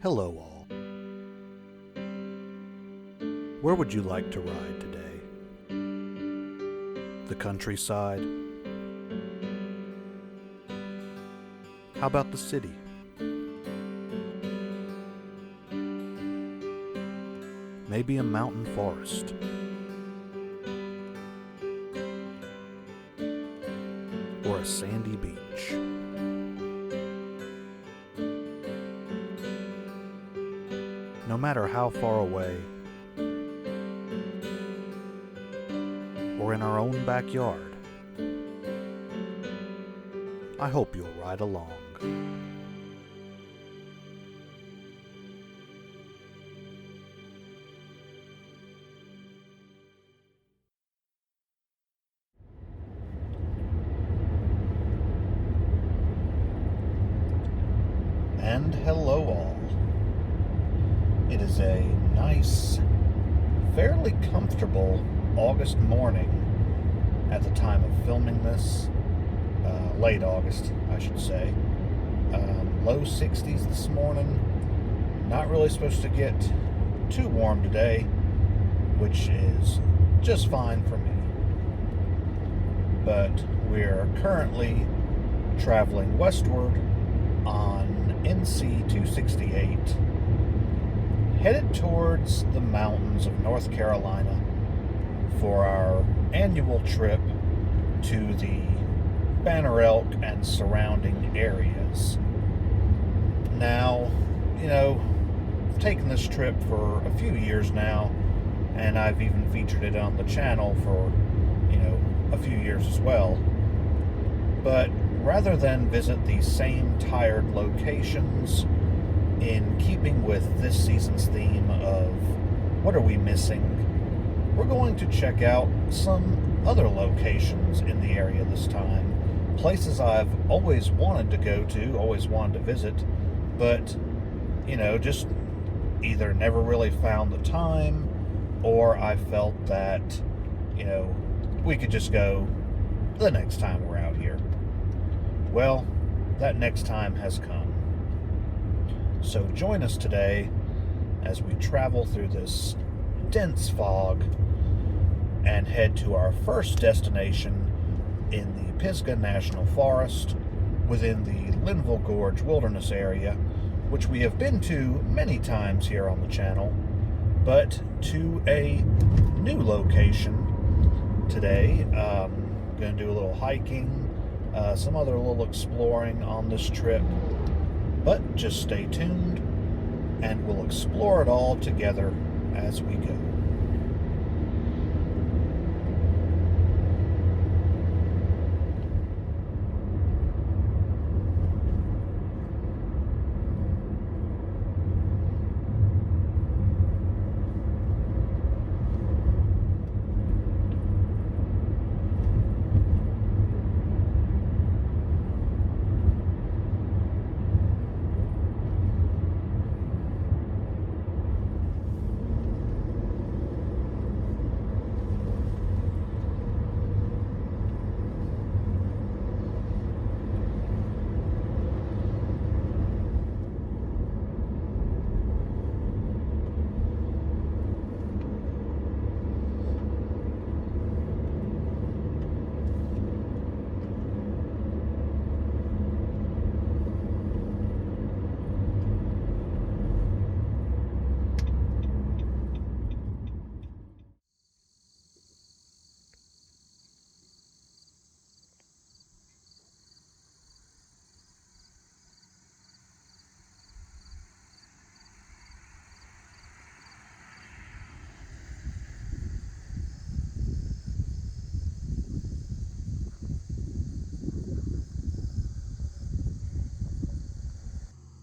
Hello all. Where would you like to ride today? The countryside? How about the city? Maybe a mountain forest? Or a sandy beach? No matter how far away, or in our own backyard, I hope you'll ride along. And hello all. It is a nice, fairly comfortable August morning at the time of filming this. Late August, I should say. Low 60s this morning. Not really supposed to get too warm today, which is just fine for me. But we're currently traveling westward on NC 268, headed towards the mountains of North Carolina for our annual trip to the Banner Elk and surrounding areas. Now, I've taken this trip for a few years now, and I've even featured it on the channel for, a few years as well. But rather than visit the same tired locations, in keeping with this season's theme of what are we missing, we're going to check out some other locations in the area this time. Places I've always wanted to go to, always wanted to visit, but, just either never really found the time, or I felt that, we could just go the next time we're out here. Well, that next time has come. So join us today as we travel through this dense fog and head to our first destination in the Pisgah National Forest within the Linville Gorge Wilderness Area, which we have been to many times here on the channel, but to a new location today. Going to do a little hiking, some other little exploring on this trip, but just stay tuned and we'll explore it all together as we go.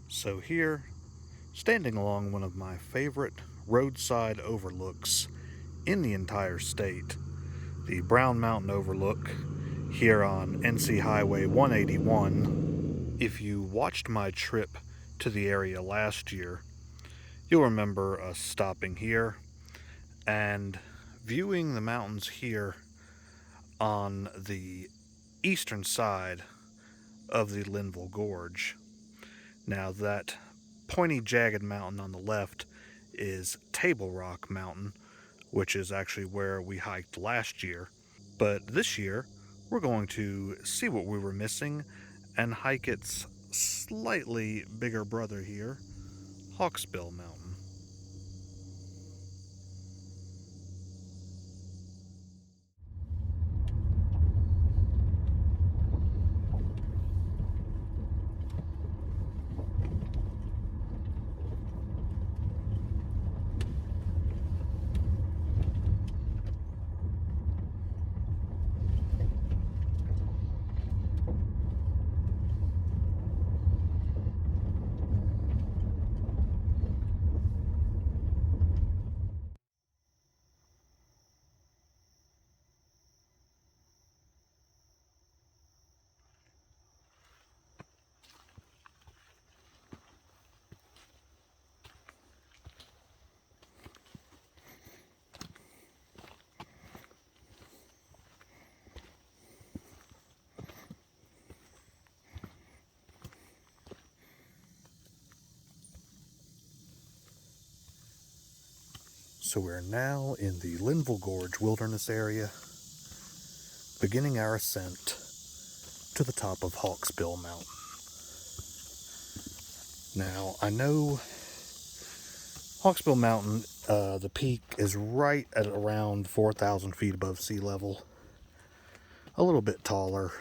So here, standing along one of my favorite roadside overlooks in the entire state, the Brown Mountain Overlook here on NC Highway 181. If you watched my trip to the area last year, you'll remember us stopping here and viewing the mountains here on the eastern side of the Linville Gorge. Now that pointy, jagged mountain on the left is Table Rock Mountain, which is actually where we hiked last year. But this year, we're going to see what we were missing and hike its slightly bigger brother here, Hawksbill Mountain. So we're now in the Linville Gorge Wilderness Area, beginning our ascent to the top of Hawksbill Mountain. Now, I know Hawksbill Mountain, the peak is right at around 4,000 feet above sea level, a little bit taller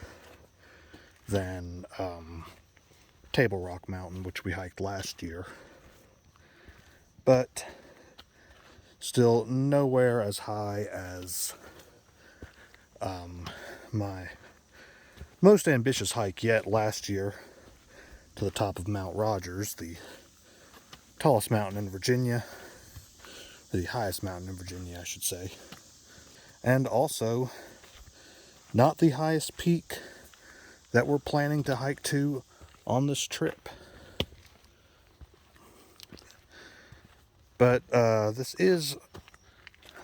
than Table Rock Mountain, which we hiked last year, but still nowhere as high as my most ambitious hike yet last year to the top of Mount Rogers, the tallest mountain in Virginia, the highest mountain in Virginia, I should say, and also not the highest peak that we're planning to hike to on this trip. But this is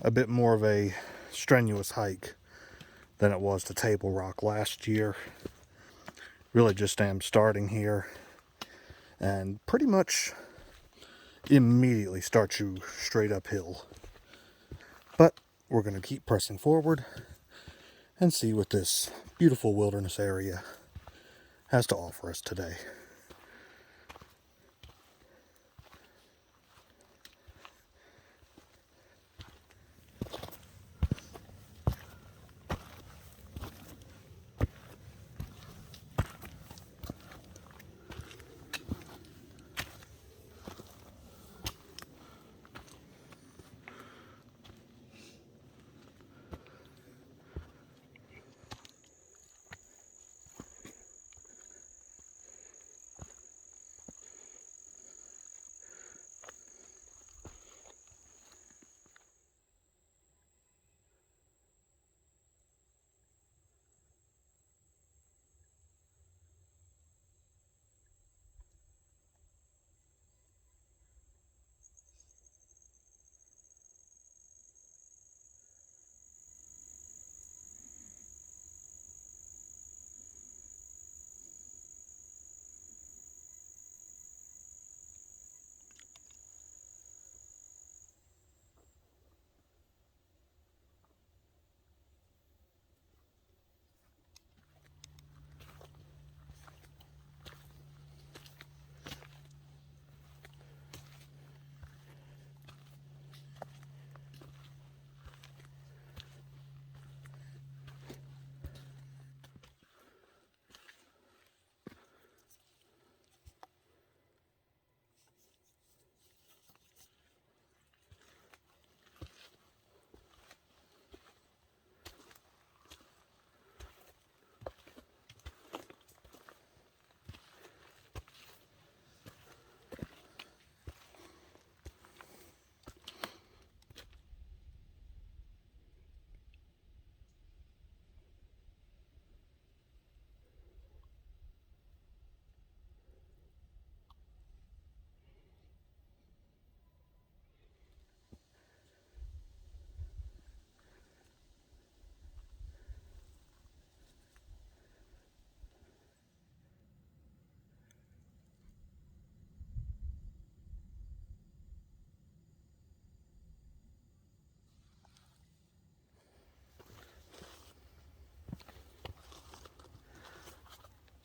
a bit more of a strenuous hike than it was to Table Rock last year. Really just am starting here and pretty much immediately start you straight uphill. But we're going to keep pressing forward and see what this beautiful wilderness area has to offer us today.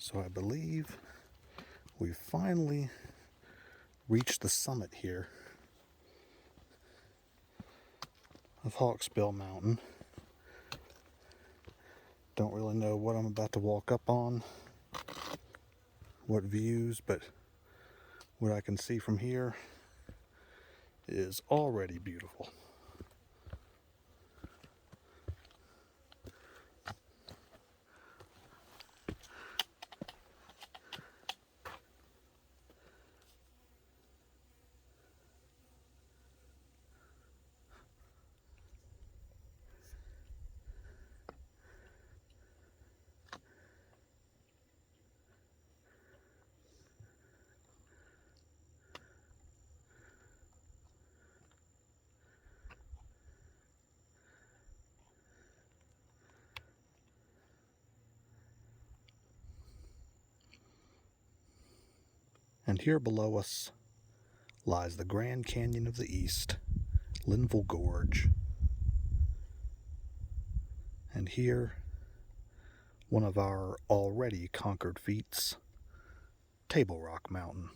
So I believe we finally reached the summit here of Hawksbill Mountain. Don't really know what I'm about to walk up on, what views, but what I can see from here is already beautiful. And here below us lies the Grand Canyon of the East, Linville Gorge. And here, one of our already conquered feats, Table Rock Mountain.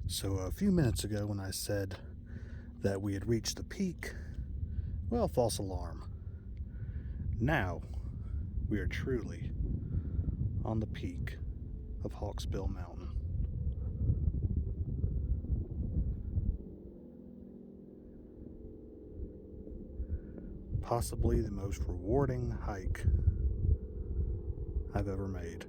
So a few minutes ago when I said that we had reached the peak, well, false alarm. Now we are truly on the peak of Hawksbill Mountain. Possibly the most rewarding hike I've ever made.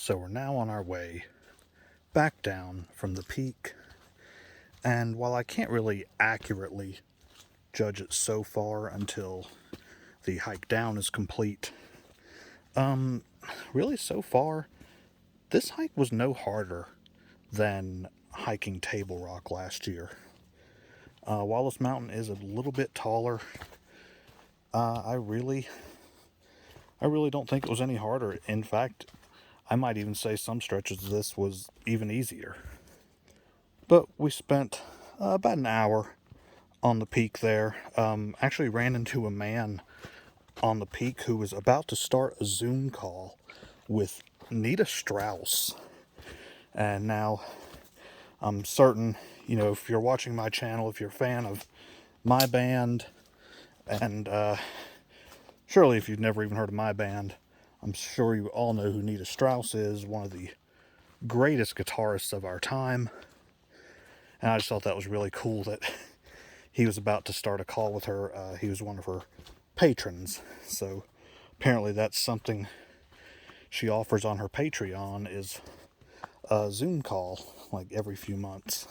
So we're now on our way back down from the peak, and while I can't really accurately judge it so far until the hike down is complete, really so far this hike was no harder than hiking Table Rock last year. While this mountain is a little bit taller, I really don't think it was any harder. In fact, I might even say some stretches of this was even easier. But we spent about an hour on the peak there. Actually ran into a man on the peak who was about to start a Zoom call with Nita Strauss. And now I'm certain, you know, if you're watching my channel, if you're a fan of my band, and surely if you've never even heard of my band, I'm sure you all know who Nita Strauss is, one of the greatest guitarists of our time. And I just thought that was really cool that he was about to start a call with her. He was one of her patrons. So apparently that's something she offers on her Patreon, is a Zoom call like every few months.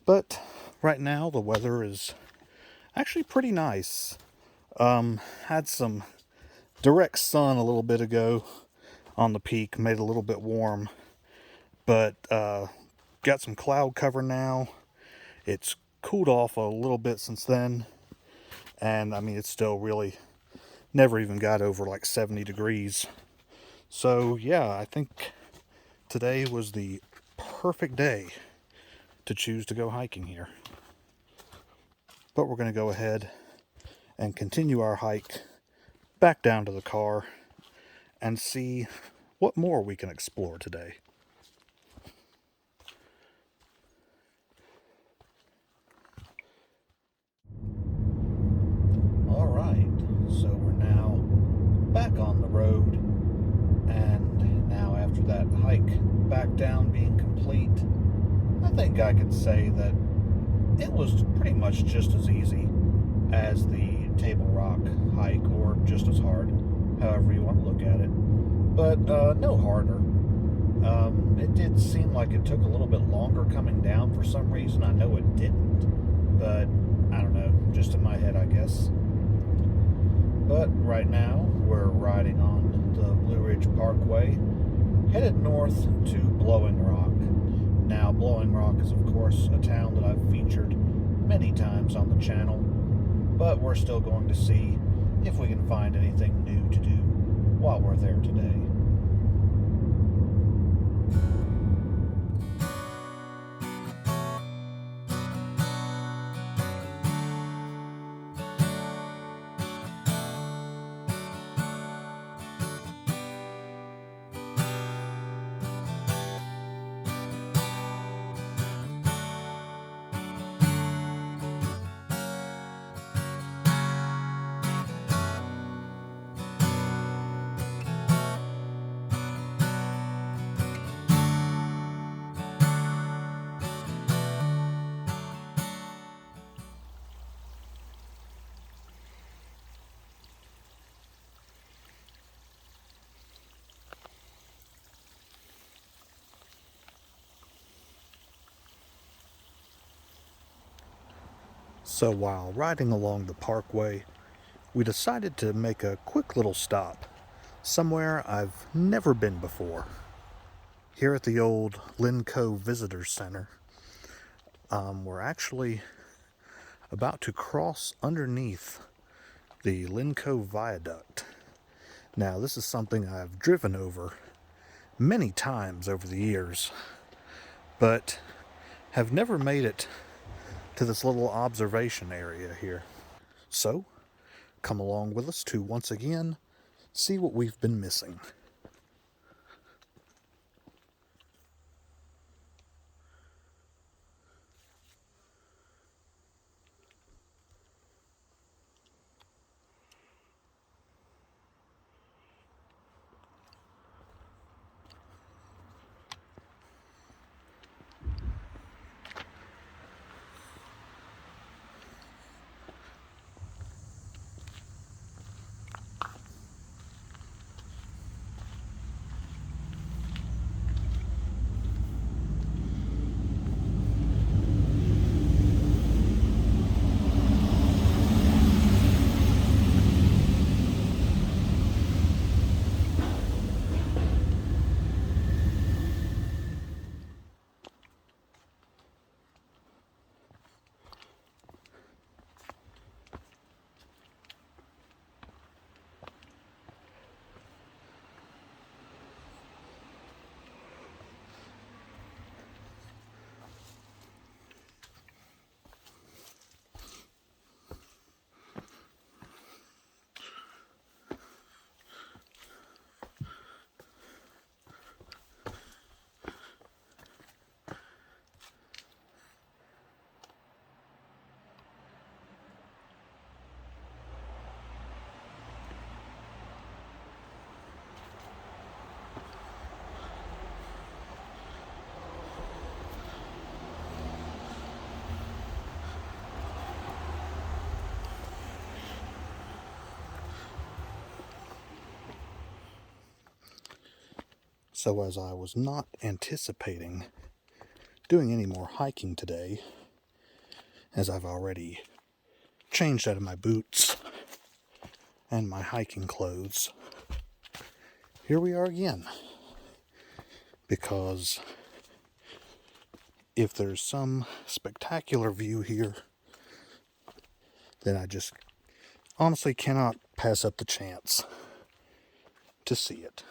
But right now the weather is actually pretty nice. Had some direct sun a little bit ago on the peak, made it a little bit warm, but got some cloud cover now. It's cooled off a little bit since then, and I mean, it's still really never even got over like 70 degrees. So yeah, I think today was the perfect day to choose to go hiking here. But we're going to go ahead and continue our hike back down to the car and see what more we can explore today. All right, so we're now back on the road, and now after that hike back down being complete, I think I could say that it was pretty much just as easy as the Table Rock hike, or just as hard, however you want to look at it, but no harder. It did seem like it took a little bit longer coming down for some reason. I know it didn't, but I don't know, just in my head, I guess. But right now we're riding on the Blue Ridge Parkway, headed north to Blowing Rock. Now, Blowing Rock is of course a town that I've featured many times on the channel, but we're still going to see if we can find anything new to do while we're there today. So while riding along the parkway, we decided to make a quick little stop somewhere I've never been before. Here at the old Linn Cove Visitor Center, we're actually about to cross underneath the Linn Cove Viaduct. Now, this is something I've driven over many times over the years, but have never made it to this little observation area here. So, come along with us to once again see what we've been missing. So as I was not anticipating doing any more hiking today, as I've already changed out of my boots and my hiking clothes, here we are again. Because if there's some spectacular view here, then I just honestly cannot pass up the chance to see it.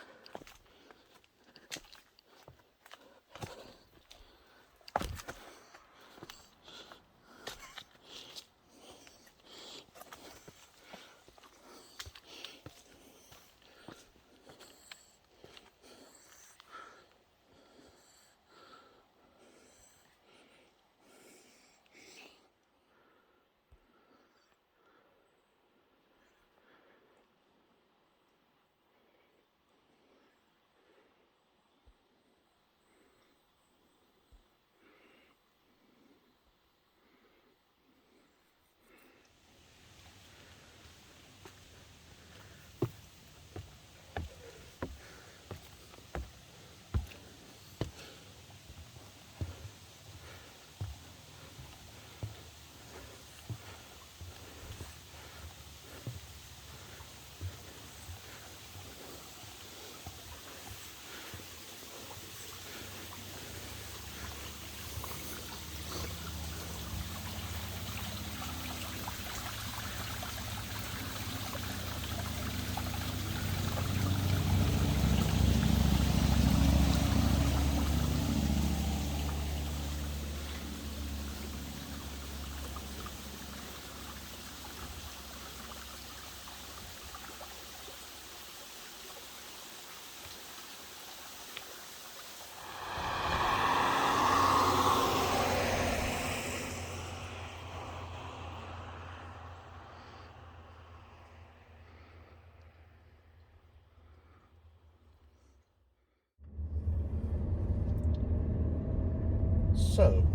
So,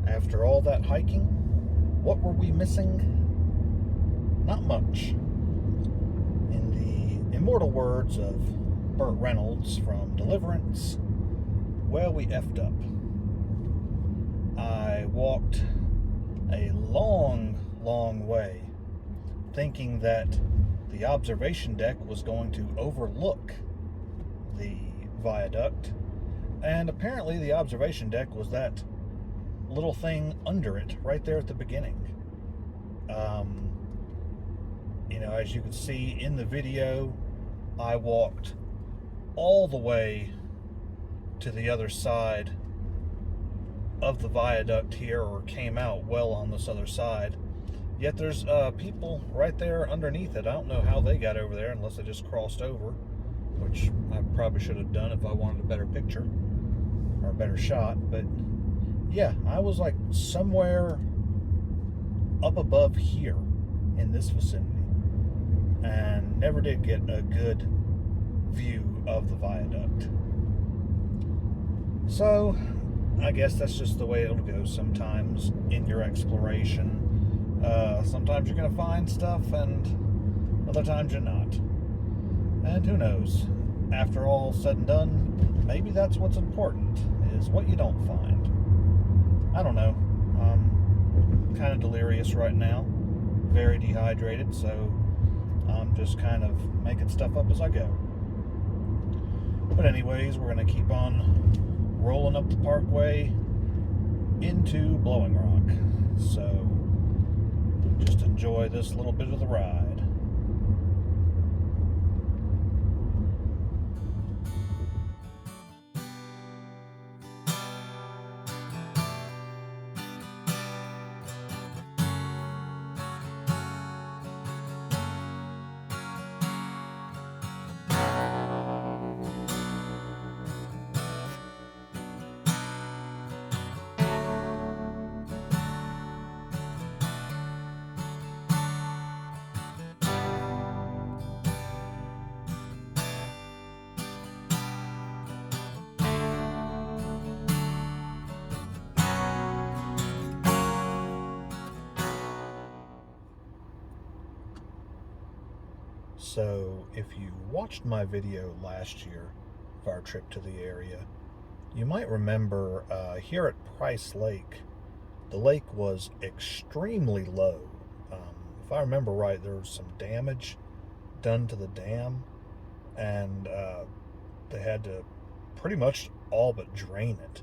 after all that hiking, what were we missing? Not much. In the immortal words of Burt Reynolds from Deliverance, well, we effed up. I walked a long way thinking that the observation deck was going to overlook the viaduct, and apparently the observation deck was that little thing under it right there at the beginning. As you can see in the video, I walked all the way to the other side of the viaduct here, or came out well on this other side. Yet there's people right there underneath it. I don't know how they got over there unless they just crossed over, which I probably should have done if I wanted a better picture or a better shot. But yeah, I was like somewhere up above here in this vicinity and never did get a good view of the viaduct. So I guess that's just the way it'll go sometimes in your exploration. Sometimes you're going to find stuff and other times you're not. And who knows? After all said and done, maybe that's what's important, is what you don't find. I don't know. I'm kind of delirious right now. Very dehydrated, so I'm just kind of making stuff up as I go. But anyways, we're going to keep on rolling up the parkway into Blowing Rock. So just enjoy this little bit of the ride. So if you watched my video last year of our trip to the area. You might remember here at Price Lake, the lake was extremely low. If I remember right, there was some damage done to the dam, and they had to pretty much all but drain it.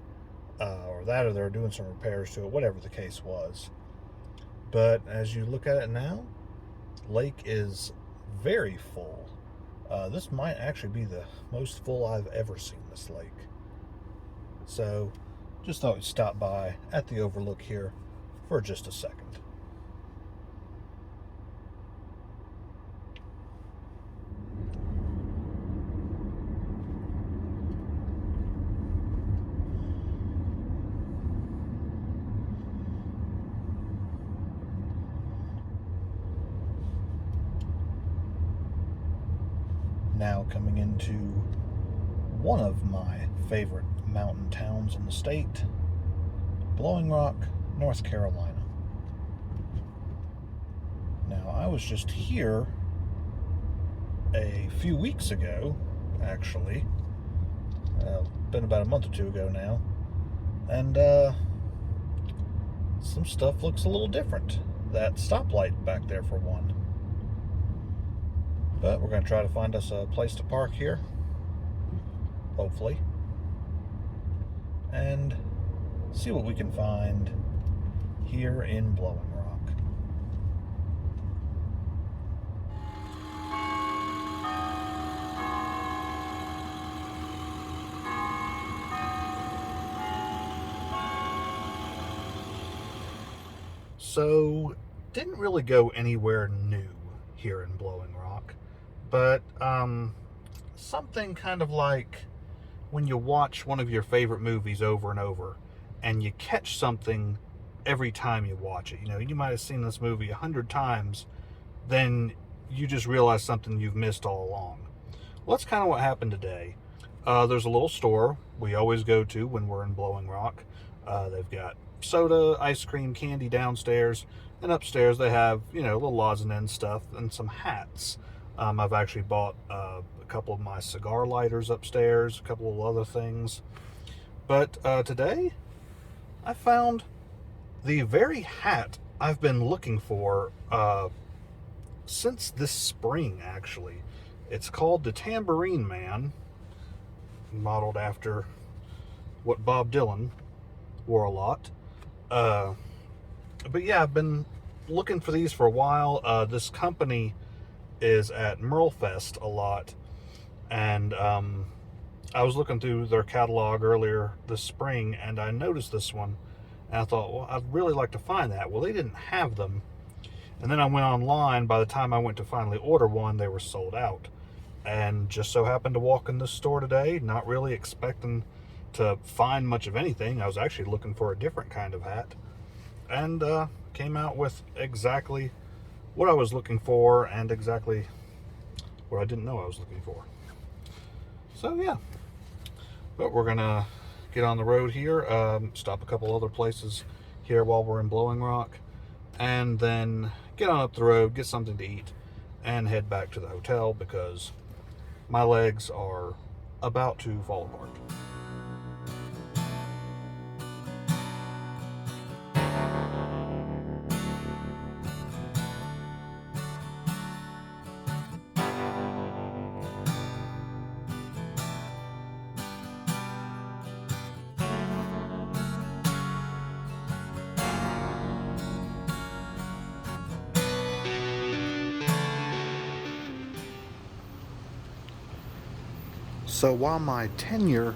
Or that, or they were doing some repairs to it, whatever the case was. But as you look at it now, lake is very full. This might actually be the most full I've ever seen this lake. So, just thought we'd stop by at the Overlook here for just a second. Now coming into one of my favorite mountain towns in the state, Blowing Rock, North Carolina. Now, I was just here a few weeks ago, actually. Been about a month or two ago now. And some stuff looks a little different. That stoplight back there, for one. But we're going to try to find us a place to park here, hopefully, and see what we can find here in Blowing Rock. So, didn't really go anywhere new here in Blowing Rock, but something kind of like when you watch one of your favorite movies over and over and you catch something every time you watch it. You know, you might have seen this movie 100 times, then you just realize something you've missed all along. Well, that's kind of what happened today. There's a little store we always go to when we're in Blowing Rock. They've got soda, ice cream, candy downstairs, and upstairs they have, you know, little odds and ends stuff and some hats. I've actually bought a couple of my cigar lighters upstairs, a couple of other things. But today, I found the very hat I've been looking for since this spring, actually. It's called the Tambourine Man, modeled after what Bob Dylan wore a lot. But yeah, I've been looking for these for a while. This company is at Merlefest a lot, and I was looking through their catalog earlier this spring, and I noticed this one, and I thought, well, I'd really like to find that. Well, they didn't have them, and then I went online. By the time I went to finally order one, they were sold out, and just so happened to walk in this store today, not really expecting to find much of anything. I was actually looking for a different kind of hat, and came out with exactly what I was looking for and exactly what I didn't know I was looking for. So yeah, but we're gonna get on the road here, stop a couple other places here while we're in Blowing Rock, and then get on up the road, get something to eat, and head back to the hotel because my legs are about to fall apart. So while my tenure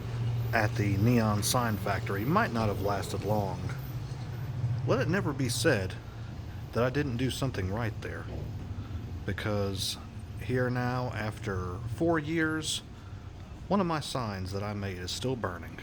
at the neon sign factory might not have lasted long, let it never be said that I didn't do something right there. Because here now, after 4 years, one of my signs that I made is still burning.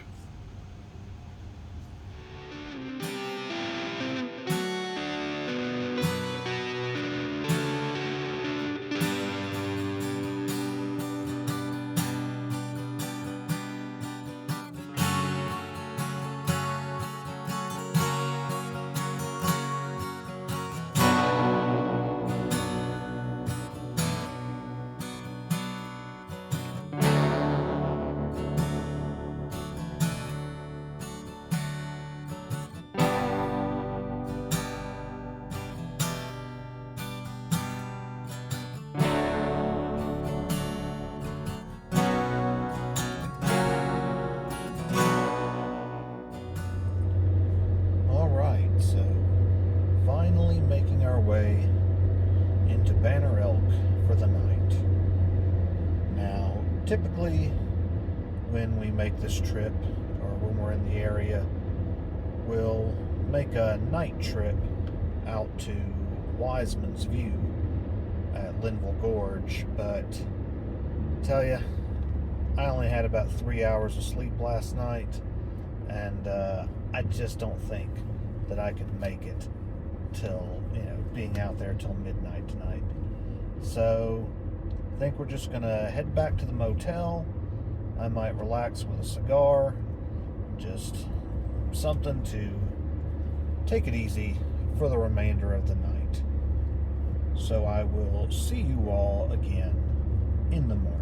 So, finally making our way into Banner Elk for the night. Now, typically, when we make this trip, or when we're in the area, we'll make a night trip out to Wiseman's View at Linville Gorge, but I tell you, I only had about 3 hours of sleep last night, and I just don't think that I could make it till, being out there till midnight tonight. So I think we're just gonna head back to the motel. I might relax with a cigar, just something to take it easy for the remainder of the night. So I will see you all again in the morning.